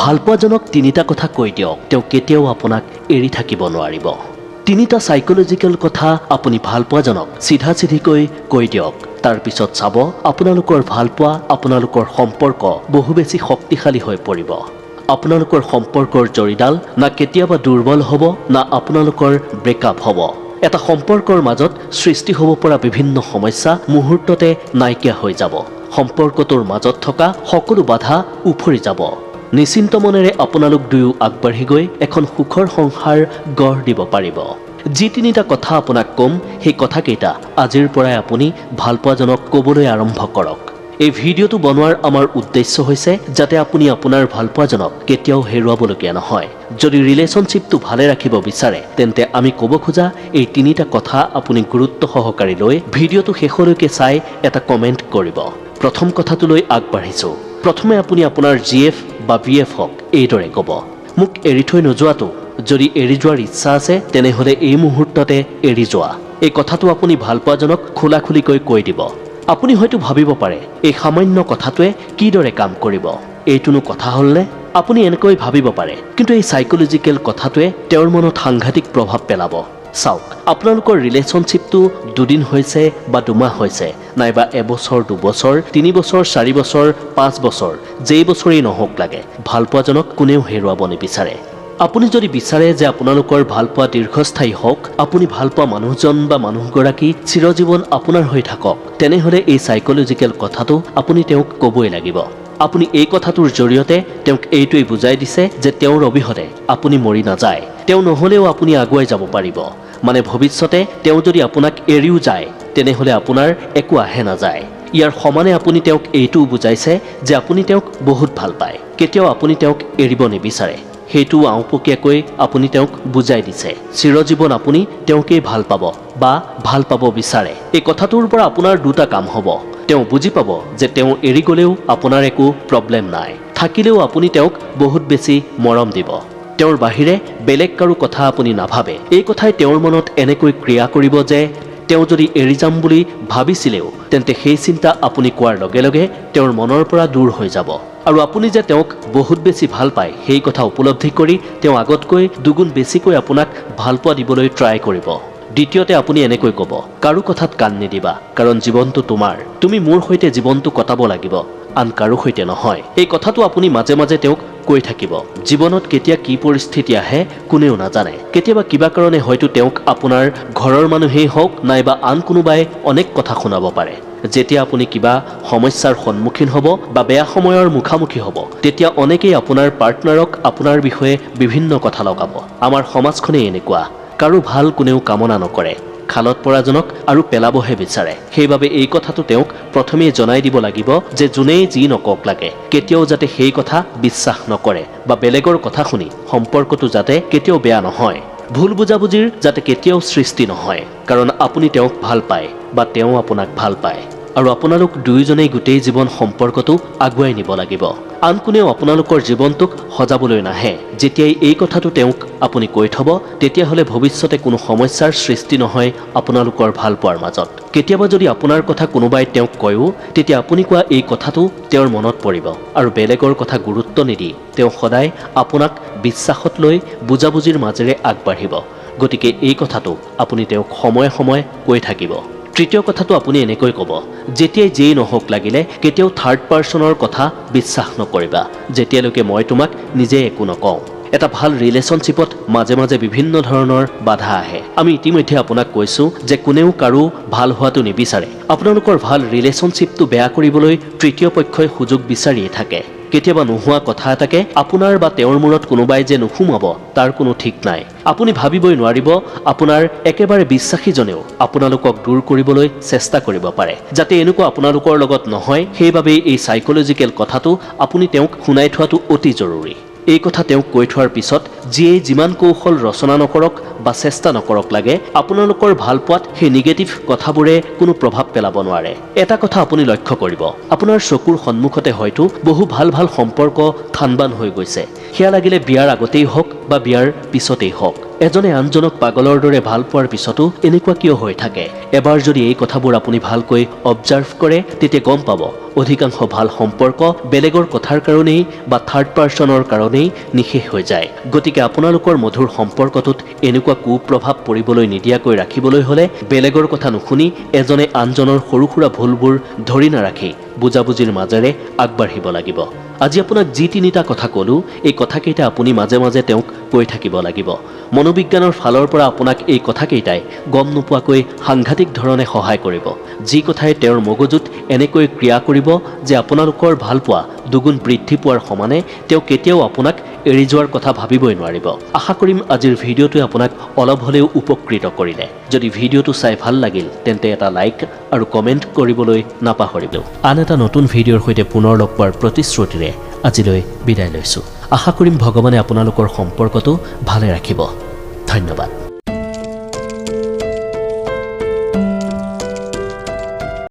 ভালপোৱাজনক তিনিটা কথা কৈ দিয়ক, তেওঁ কেতিয়াও আপোনাক এৰি থাকিব নোৱাৰিব। তিনিটা সাইকোলজিকেল কথা আপুনি ভালপোৱাজনক চিধা চিধিকৈ কৈ দিয়ক। তাৰ পিছত চাব আপোনালোকৰ ভালপোৱা, আপোনালোকৰ সম্পৰ্ক বহু বেছি শক্তিশালী হৈ পৰিব। আপোনালোকৰ সম্পৰ্কৰ জৰিডাল না কেতিয়াবা দুৰ্বল হ'ব, না আপোনালোকৰ ব্ৰেকআপ হ'ব। এটা সম্পৰ্কৰ মাজত সৃষ্টি হ'ব পৰা বিভিন্ন সমস্যা মুহূৰ্ততে নাইকিয়া হৈ যাব। সম্পৰ্কটোৰ মাজত থকা সকলো বাধা উফৰি যাব। নিশ্চিন্ত মনেৰে আপোনালোক দুয়ো আগবাঢ়ি গৈ এখন সুখৰ সংসাৰ গঢ় দিব পাৰিব। যি তিনিটা কথা আপোনাক ক'ম, সেই কথাকেইটা আজিৰ পৰাই আপুনি ভালপোৱাজনক ক'বলৈ আৰম্ভ কৰক। এই ভিডিঅ'টো বনোৱাৰ আমাৰ উদ্দেশ্য হৈছে যাতে আপুনি আপোনাৰ ভালপোৱাজনক কেতিয়াও হেৰুৱাবলগীয়া নহয়। যদি ৰিলেশ্যনশ্বিপটো ভালে ৰাখিব বিচাৰে তেন্তে আমি ক'ব খোজা এই তিনিটা কথা আপুনি গুৰুত্ব সহকাৰে লৈ ভিডিঅ'টো শেষলৈকে চাই এটা কমেণ্ট কৰিব। প্ৰথম কথাটোলৈ আগবাঢ়িছোঁ। প্ৰথমে আপুনি আপোনাৰ GF বা BF হওক এইদৰে ক'ব, মোক এৰি থৈ নোযোৱাটো। যদি এৰি যোৱাৰ ইচ্ছা আছে তেনেহ'লে এই মুহূৰ্ততে এৰি যোৱা। এই কথাটো আপুনি ভালপোৱাজনক খোলাখুলিকৈ কৈ দিব। আপুনি হয়তো ভাবিব পাৰে এই সামান্য কথাটোৱে কিদৰে কাম কৰিব, এইটোনো কথা হ'লনে? আপুনি এনেকৈ ভাবিব পাৰে, কিন্তু এই সাইকোলজিকেল কথাটোৱে তেওঁৰ মনত সাংঘাতিক প্ৰভাৱ পেলাব। চাওক, আপোনালোকৰ ৰিলেশ্যনশ্বিপটো দুদিন হৈছে বা দুমাহ হৈছে, নাইবা এবছৰ, 2 বছৰ, 3 বছৰ, 4 বছৰ, 5 বছৰ, যেই বছৰেই নহওক লাগে, ভালপোৱাজনক কোনেও হেৰুৱাব নিবিচাৰে। আপুনি যদি বিচাৰে যে আপোনালোকৰ ভালপোৱা দীৰ্ঘস্থায়ী হওক, আপুনি ভালপোৱা মানুহজন বা মানুহগৰাকী চিৰজীৱন আপোনাৰ হৈ থাকক, তেনেহ'লে এই সাইকোলজিকেল কথাটো আপুনি তেওঁক ক'বই লাগিব। আপুনি এই কথাটোৰ জৰিয়তে তেওঁক এইটোৱেই বুজাই দিছে যে তেওঁৰ অবিহনে আপুনি মৰি নাযায়। তেওঁ নহ'লেও আপুনি আগুৱাই যাব পাৰিব। মানে ভৱিষ্যতে তেওঁ যদি আপোনাক এৰিও যায় তেনেহ'লে আপোনাৰ একো আহে নাযায়। ইয়াৰ সমানে আপুনি তেওঁক এইটোও বুজাইছে যে আপুনি তেওঁক বহুত ভাল পায়, কেতিয়াও আপুনি তেওঁক এৰিব নিবিচাৰে। সেইটো আওপকীয়াকৈ আপুনি তেওঁক বুজাই দিছে। চিৰজীৱন আপুনি তেওঁকেই ভাল পাব বা ভাল পাব বিচাৰে। এই কথাটোৰ পৰা আপোনাৰ দুটা কাম হ'ব। তেওঁ বুজি পাব যে তেওঁ এৰি গ'লেও আপোনাৰ একো প্ৰব্লেম নাই, থাকিলেও আপুনি তেওঁক বহুত বেছি মৰম দিব। তেওঁৰ বাহিৰে বেলেগ কাৰো কথা আপুনি নাভাবে। এই কথাই তেওঁৰ মনত এনেকৈ ক্ৰিয়া কৰিব যে তেওঁ যদি এৰি যাম বুলি ভাবিছিলেও তেন্তে সেই চিন্তা আপুনি কোৱাৰ লগে লগে তেওঁৰ মনৰ পৰা দূৰ হৈ যাব। আৰু আপুনি যে তেওঁক বহুত বেছি ভাল পায় সেই কথা উপলব্ধি কৰি তেওঁ আগতকৈ দুগুণ বেছিকৈ আপোনাক ভালপোৱা দিবলৈ ট্ৰাই কৰিব। দ্বিতীয়তে আপুনি এনেকৈ ক'ব, কাৰো কথাত কাণ নিদিবা, কাৰণ জীৱনটো তোমাৰ। তুমি মোৰ সৈতে জীৱনটো কটাব লাগিব, আন কাৰো সৈতে নহয়। এই কথাটো আপুনি মাজে মাজে তেওঁক কৈ থাকিব। জীৱনত কেতিয়া কি পৰিস্থিতি আহে কোনেও নাজানে। কেতিয়াবা কিবা কাৰণে হয়তো তেওঁক আপোনাৰ ঘৰৰ মানুহেই হওক নাইবা আন কোনোবাই অনেক কথা শুনাব পাৰে। যেতিয়া আপুনি কিবা সমস্যাৰ সন্মুখীন হ'ব বা বেয়া সময়ৰ মুখামুখি হ'ব, তেতিয়া অনেকেই আপোনাৰ পাৰ্টনাৰক আপোনাৰ বিষয়ে বিভিন্ন কথা লগাব। আমাৰ সমাজখনেই এনেকুৱা, কাৰো ভাল কোনেও কামনা নকৰে, খালত পৰাজনক আৰু পেলাবহে বিচাৰে। সেইবাবে এই কথাটো তেওঁক প্ৰথমেই জনাই দিব লাগিব যে যোনেই যি নকওক লাগে কেতিয়াও যাতে সেই কথা বিশ্বাস নকৰে বা বেলেগৰ কথা শুনি সম্পৰ্কটো যাতে কেতিয়াও বেয়া নহয়। ভুল বুজাবুজিৰ যাতে কেতিয়াও সৃষ্টি নহয়, কাৰণ আপুনি তেওঁক ভাল পায় বা তেওঁ আপোনাক ভাল পায়। আৰু আপোনালোক দুয়োজনেই গোটেই জীৱন সম্পৰ্কটো আগুৱাই নিব লাগিব। আন কোনেও আপোনালোকৰ জীৱনটোক সজাবলৈ নাহে। যেতিয়াই এই কথাটো তেওঁক আপুনি কৈ থব, তেতিয়াহ'লে ভৱিষ্যতে কোনো সমস্যাৰ সৃষ্টি নহয় আপোনালোকৰ ভালপোৱাৰ মাজত। কেতিয়াবা যদি আপোনাৰ কথা কোনোবাই তেওঁক কয়ও, তেতিয়া আপুনি কোৱা এই কথাটো তেওঁৰ মনত পৰিব আৰু বেলেগৰ কথা গুৰুত্ব নিদি তেওঁ সদায় আপোনাক বিশ্বাসত লৈ বুজাবুজিৰ মাজেৰে আগবাঢ়িব। গতিকে এই কথাটো আপুনি তেওঁক সময়ে সময়ে কৈ থাকিব। তৃতীয় কথাটো আপুনি এনেকৈ ক'ব, যেতিয়াই যেই নহওক লাগিলে কেতিয়াও থাৰ্ড পাৰ্চনৰ কথা বিশ্বাস নকৰিবা, যেতিয়ালৈকে মই তোমাক নিজে একো নকওঁ। এটা ভাল ৰিলেশ্যনশ্বিপত মাজে মাজে বিভিন্ন ধৰণৰ বাধা আহে। আমি ইতিমধ্যে আপোনাক কৈছোঁ যে কোনেও কাৰো ভাল হোৱাটো নিবিচাৰে। আপোনালোকৰ ভাল ৰিলেশ্যনশ্বিপটো বেয়া কৰিবলৈ তৃতীয় পক্ষই সুযোগ বিচাৰিয়ে থাকে। কেতিয়াবা নোহোৱা কথা এটাকে আপোনাৰ বা তেওঁৰ মূৰত কোনোবাই যে নুসুমাব তাৰ কোনো ঠিক নাই। আপুনি ভাবিবই নোৱাৰিব আপোনাৰ একেবাৰে বিশ্বাসীজনেও আপোনালোকক দূৰ কৰিবলৈ চেষ্টা কৰিব পাৰে। যাতে এনেকুৱা আপোনালোকৰ লগত নহয়, সেইবাবেই এই সাইকোলজিকেল কথাটো আপুনি তেওঁক শুনাই থোৱাটো অতি জৰুৰী। এই কথা তেওঁক কৈ থোৱাৰ পিছত যিয়েই যিমান কৌশল ৰচনা নকৰক বা চেষ্টা নকৰক লাগে, আপোনালোকৰ ভালপোৱাত সেই নিগেটিভ কথাবোৰে কোনো প্ৰভাৱ পেলাব নোৱাৰে। এটা কথা আপুনি লক্ষ্য কৰিব, আপোনাৰ চকুৰ সন্মুখতে হয়তো বহু ভাল ভাল সম্পৰ্ক থানবান হৈ গৈছে। সেয়া লাগিলে বিয়াৰ আগতেই হওক বা বিয়াৰ পিছতেই হওক। এজনে আনজনক পাগলৰ দৰে ভাল পোৱাৰ পিছতো এনেকুৱা কিয় হৈ থাকে? এবাৰ যদি এই কথাবোৰ আপুনি ভালকৈ অবজাৰ্ভ কৰে তেতিয়া গম পাব অধিকাংশ ভাল সম্পৰ্ক বেলেগৰ কথাৰ কাৰণেই বা থাৰ্ড পাৰ্চনৰ কাৰণেই নিশেষ হৈ যায়। গতিকে আপোনালোকৰ মধুৰ সম্পৰ্কটোত এনেকুৱা কুপ্ৰভাৱ পৰিবলৈ নিদিয়াকৈ ৰাখিবলৈ হ'লে বেলেগৰ কথা নুশুনি এজনে আনজনৰ সৰু সুৰা ভুলবোৰ ধৰি নাৰাখি বুজাবুজিৰ মাজেৰে আগবাঢ়িব লাগিব। আজি আপোনাক যি তিনিটা কথা ক'লো এই কথাকেইটা আপুনি মাজে মাজে তেওঁক কৈ থাকিব লাগিব। মনোবিজ্ঞানৰ ফালৰ পৰা আপোনাক এই কথাকেইটাই গম নোপোৱাকৈ সাংঘাতিক ধৰণে সহায় কৰিব, যি কথাই তেওঁৰ মগজুত এনেকৈ ক্ৰিয়া কৰিব যে আপোনালোকৰ ভালপোৱা দুগুণ বৃদ্ধি পোৱাৰ সমানে তেওঁ কেতিয়াও আপোনাক এৰি যোৱাৰ কথা ভাবিবই নোৱাৰিব। আশা কৰিম আজিৰ ভিডিঅ'টোৱে আপোনাক অলপ হ'লেও উপকৃত কৰিলে। যদি ভিডিঅ'টো চাই ভাল লাগিল তেন্তে এটা লাইক আৰু কমেণ্ট কৰিবলৈ নাপাহৰিব। আন এটা নতুন ভিডিঅ'ৰ সৈতে পুনৰ লগ পোৱাৰ প্ৰতিশ্ৰুতিৰে আজিলৈ বিদায় লৈছোঁ। আশা কৰিম ভগৱানে আপোনালোকৰ সম্পৰ্কটো ভালে ৰাখিব। ধন্যবাদ।